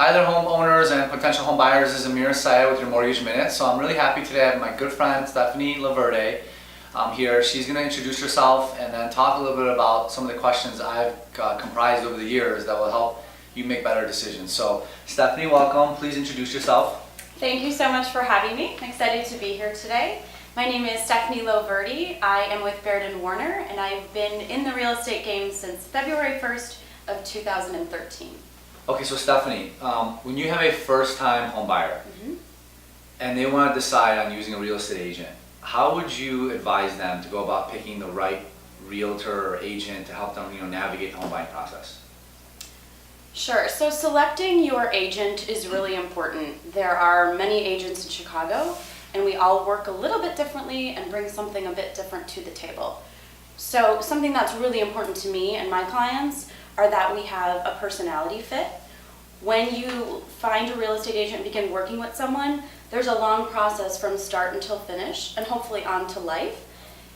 Hi there, homeowners and potential home buyers. This is Amir, Syed with your Mortgage Minute. So I'm really happy today. I have my good friend Stephanie LoVerde here. She's going to introduce herself and then talk a little bit about some of the questions I've comprised over the years that will help you make better decisions. So Stephanie, welcome. Please introduce yourself. Thank you so much for having me. I'm excited to be here today. My name is Stephanie LoVerde. I am with Baird Warner, and I've been in the real estate game since February 1st of 2013. Okay, so Stephanie, when you have a first-time home buyer and they want to decide on using a real estate agent, how would you advise them to go about picking the right realtor or agent to help them, navigate the home buying process? Sure. So selecting your agent is really important. There are many agents in Chicago, and we all work a little bit differently and bring something a bit different to the table. So something that's really important to me and my clients are that we have a personality fit. When you find a real estate agent and begin working with someone, there's a long process from start until finish and hopefully on to life.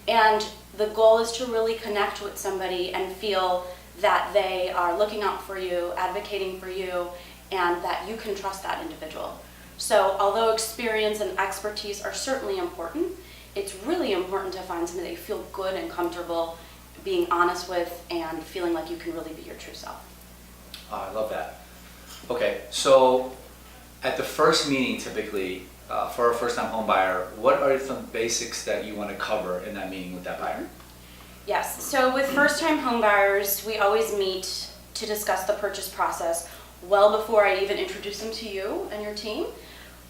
And the goal is to really connect with somebody and feel that they are looking out for you, advocating for you, and that you can trust that individual. So although experience and expertise are certainly important, it's really important to find somebody that you feel good and comfortable being honest with and feeling like you can really be your true self. I love that. Okay, so at the first meeting typically, for a first-time home buyer, what are some basics that you want to cover in that meeting with that buyer? Yes, so with first-time home buyers, we always meet to discuss the purchase process well before I even introduce them to you and your team.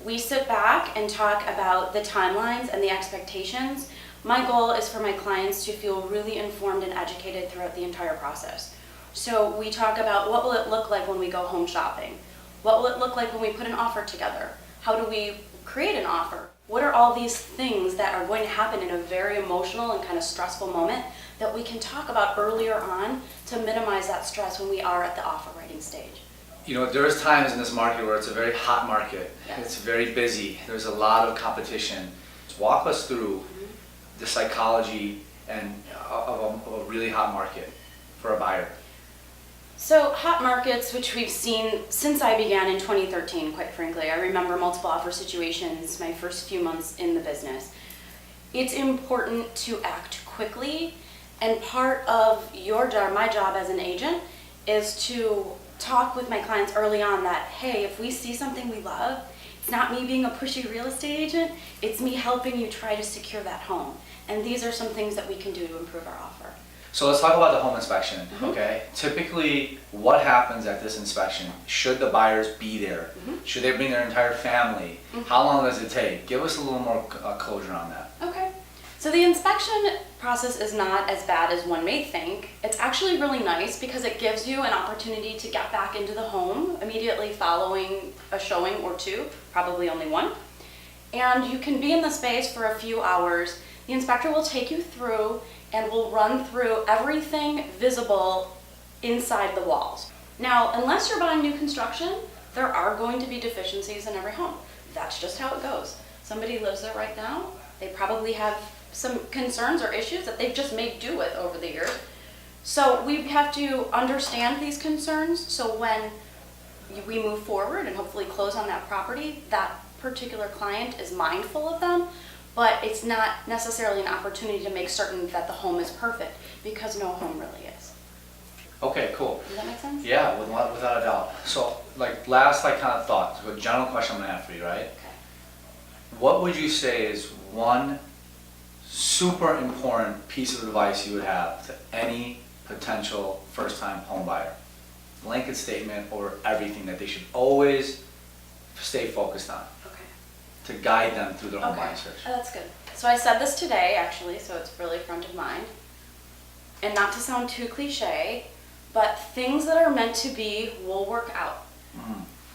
We sit back and talk about the timelines and the expectations. My goal is for my clients to feel really informed and educated throughout the entire process. So we talk about what will it look like when we go home shopping? What will it look like when we put an offer together? How do we create an offer? What are all these things that are going to happen in a very emotional and kind of stressful moment that we can talk about earlier on to minimize that stress when we are at the offer writing stage? There's times in this market where it's a very hot market. Yes. It's very busy. There's a lot of competition. Just walk us through the psychology of a really hot market for a buyer. So hot markets, which we've seen since I began in 2013, quite frankly. I remember multiple offer situations my first few months in the business. It's important to act quickly, and part of your job, my job as an agent, is to talk with my clients early on that, hey, if we see something we love, it's not me being a pushy real estate agent, it's me helping you try to secure that home. And these are some things that we can do to improve our offer. So let's talk about the home inspection, okay? Typically, what happens at this inspection? Should the buyers be there? Should they bring their entire family? How long does it take? Give us a little more closure on that. Okay. So the inspection process is not as bad as one may think. It's actually really nice because it gives you an opportunity to get back into the home immediately following a showing or two, probably only one. And you can be in the space for a few hours. The inspector will take you through and will run through everything visible inside the walls. Now, unless you're buying new construction, there are going to be deficiencies in every home. That's just how it goes. Somebody lives there right now. They probably have some concerns or issues that they've just made do with over the years. So we have to understand these concerns so when we move forward and hopefully close on that property, that particular client is mindful of them, but it's not necessarily an opportunity to make certain that the home is perfect because no home really is. Okay, cool. Does that make sense? Yeah, without a doubt. So, last kind of thought, so a general question I'm gonna have for you, right? Okay. What would you say is one super important piece of advice you would have to any potential first-time home buyer? Blanket statement or everything that they should always stay focused on to guide them through their home buying search. Oh, that's good. So I said this today, actually, so it's really front of mind. And not to sound too cliche, but things that are meant to be will work out.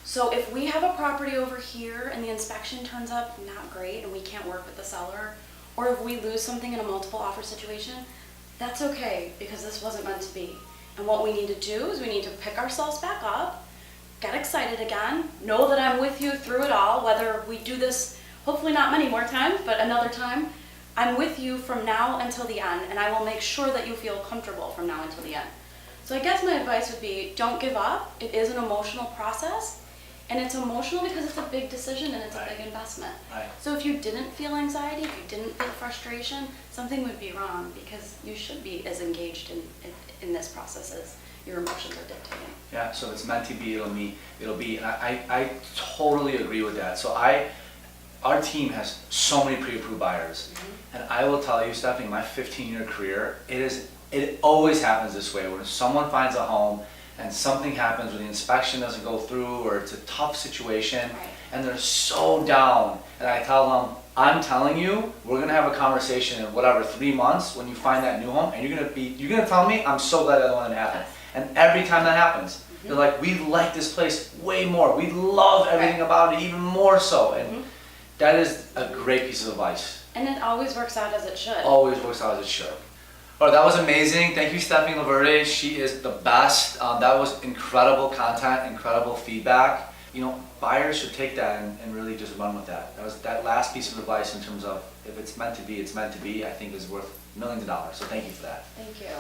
So if we have a property over here and the inspection turns up not great and we can't work with the seller, or if we lose something in a multiple offer situation, that's okay because this wasn't meant to be. And what we need to do is we need to pick ourselves back up, get excited again, know that I'm with you through it all, whether we do this, hopefully not many more times, but another time, I'm with you from now until the end, and I will make sure that you feel comfortable from now until the end. So I guess my advice would be, don't give up. It is an emotional process, And it's emotional because it's a big decision and it's Right. a big investment. Right. So if you didn't feel anxiety, if you didn't feel frustration, something would be wrong because you should be as engaged in this process as your emotions are dictating. Yeah, so if it's meant to be, it'll be, and I totally agree with that. So our team has so many pre-approved buyers. And I will tell you, Stephanie, my 15-year career, it always happens this way. When someone finds a home and something happens where the inspection doesn't go through or it's a tough situation, Right. and they're so down, and I tell them, I'm telling you, we're gonna have a conversation in whatever 3 months when you find that new home, and you're gonna tell me, I'm so glad that one happened. Yes. And every time that happens, they're like, we like this place way more. We love everything Right. about it even more so. And that is a great piece of advice. And it always works out as it should. Always works out as it should. Oh, that was amazing. Thank you, Stephanie LoVerde. She is the best. That was incredible content, incredible feedback. You know, buyers should take that and really just run with that. That last piece of advice in terms of if it's meant to be, it's meant to be, I think is worth millions of dollars. So thank you for that. Thank you.